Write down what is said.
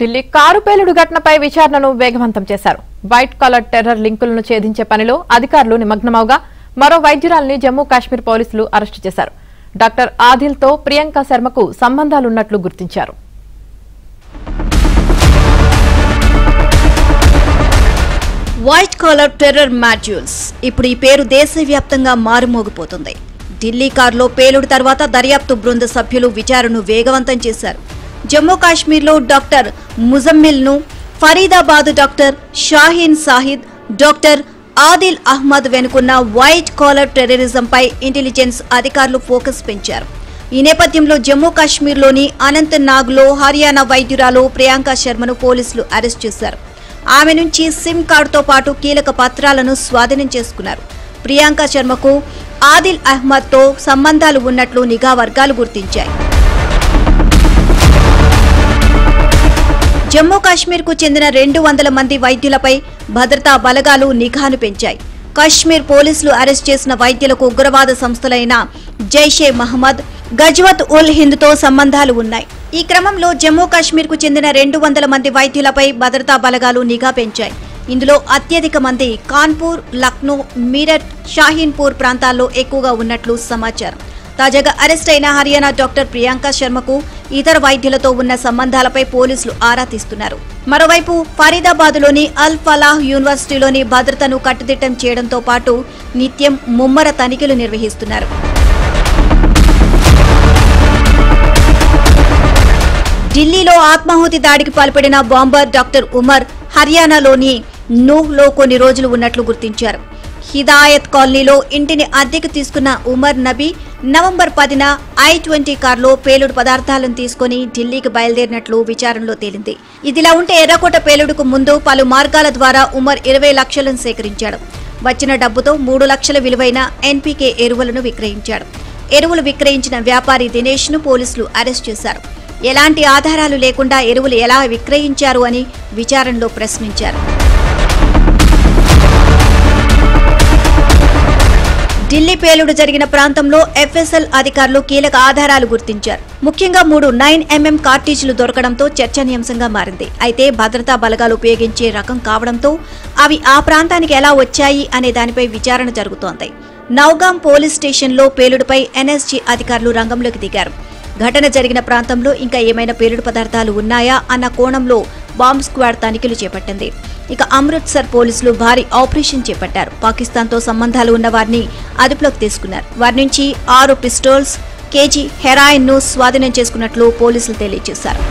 Delhi car పేలుడు ఘటనపై విచారణను వేగవంతం చేశారు. వైట్ కాలర్ టెర్రర్ లింకులను ఛేదించే పనిలో అధికారులు నిమగ్నమవగా మరో వైద్యురాలిని జమ్మూ కాశ్మీర్ పోలీసులు అరెస్టు చేశారు. డాక్టర్ ఆదిల్ తో ప్రియాంక శర్మకు సంబంధాలున్నట్లు గుర్తించారు. వైట్ కాలర్ టెర్రర్ మాడ్యూల్స్ ఇప్పుడు ఈ పేరు దేశవ్యాప్తంగా మారుమోగిపోతుంది. ఢిల్లీ కారులో పేలుడు తర్వాత దర్యాప్తు బృంద సభ్యులు విచారణను వేగవంతం చేశారు. జమ్మూ కాశ్మీర్లో డాక్టర్ ముజమ్మిల్ ను, ఫరీదాబాద్ డాక్టర్ షాహీన్ సాహిద్, డాక్టర్ ఆదిల్ అహ్మద్ వెనుకున్న వైట్ కాలర్ టెర్రరిజంపై ఇంటెలిజెన్స్ అధికారులు ఫోకస్ పెంచారు. ఈ నేపథ్యంలో జమ్మూ కాశ్మీర్లోని అనంతనాగ్లో హర్యానా వైద్యురాలు ప్రియాంక శర్మను పోలీసులు అరెస్ట్ చేశారు. ఆమె నుంచి సిమ్ కార్డుతో పాటు కీలక పత్రాలను స్వాధీనం చేసుకున్నారు. ప్రియాంక శర్మకు ఆదిల్ అహ్మద్ తో సంబంధాలు ఉన్నట్లు నిఘా వర్గాలు గుర్తించాయి. జమ్మూ కాశ్మీర్ కు చెందిన 200 మంది వైద్యులపై భద్రతా బలగాలు నిఘాను పెంచాయి. కాశ్మీర్ పోలీసులు అరెస్ట్ చేసిన వైద్యులకు ఉగ్రవాద సంస్థలైన జైషే మహమ్మద్, గజ్వత్ ఉల్ హింద్ తో సంబంధాలు ఉన్నాయి. ఈ క్రమంలో జమ్మూ కాశ్మీర్ కు చెందిన 200 మంది వైద్యులపై భద్రతా బలగాలు నిఘా పెంచాయి. ఇందులో అత్యధిక మంది కాన్పూర్, లక్నో, మీరట్, షాహీన్పూర్ ప్రాంతాల్లో ఎక్కువగా ఉన్నట్లు సమాచారం. తాజాగా అరెస్ట్ అయిన హర్యానా డాక్టర్ ప్రియాంక శర్మకు ఇతర వైద్యులతో ఉన్న సంబంధాలపై పోలీసులు ఆరా తీస్తున్నారు. మరోవైపు ఫరీదాబాద్లోని అల్ ఫలాహ్ యూనివర్సిటీలోని భద్రతను కట్టుదిట్టం చేయడంతో పాటు నిత్యం ముమ్మర తనిఖీలు నిర్వహిస్తున్నారు. ఢిల్లీలో ఆత్మాహుతి దాడికి పాల్పడిన బాంబర్ డాక్టర్ ఉమర్ హర్యానాలోని నూహ్లో కొన్ని రోజులు ఉన్నట్లు గుర్తించారు. హిదాయత్ కాలనీలో ఇంటిని అద్దెకు తీసుకున్న ఉమర్ నబీ నవంబర్ 10న I-20 కారులో పేలుడు పదార్థాలను తీసుకుని ఢిల్లీకి బయలుదేరినట్లు విచారణలో తేలింది. ఇదిలా ఉంటే ఎర్రకోట పేలుడుకు ముందు పలు మార్గాల ద్వారా ఉమర్ 20 లక్షలను సేకరించాడు. వచ్చిన డబ్బుతో 3 లక్షల విలువైన NPK ఎరువులను విక్రయించాడు. ఎరువులు విక్రయించిన వ్యాపారి దినేష్ ను పోలీసులు అరెస్ట్ చేశారు. ఎలాంటి ఆధారాలు లేకుండా ఎరువులు ఎలా విక్రయించారు అని విచారణలో ప్రశ్నించారు. ఢిల్లీ పేలుడు జరిగిన ప్రాంతంలో FSL అధికారులు కీలక ఆధారాలు గుర్తించారు. ముఖ్యంగా 3 9mm కార్టీజీలు దొరకడంతో చర్చనీయాంశంగా మారింది. అయితే భద్రతా బలగాలు ఉపయోగించే రకం కావడంతో అవి ఆ ప్రాంతానికి ఎలా వచ్చాయి అనే దానిపై విచారణ జరుగుతోంది. నౌగాం పోలీస్ స్టేషన్లో పేలుడుపై NSG అధికారులు రంగంలోకి దిగారు. ఘటన జరిగిన ప్రాంతంలో ఇంకా ఏమైనా పేలుడు పదార్థాలు ఉన్నాయా అన్న కోణంలో బాంబ్ స్క్వాడ్ తనిఖీలు చేపట్టింది. ఇక అమృత్సర్ పోలీసులు భారీ ఆపరేషన్ చేపట్టారు. పాకిస్తాన్తో సంబంధాలు ఉన్న వారిని అదుపులోకి తీసుకున్నారు. వారి నుంచి 6 పిస్టోల్స్, కేజీ హెరాయిన్ ను స్వాధీనం చేసుకున్నట్లు పోలీసులు తెలియజేశారు.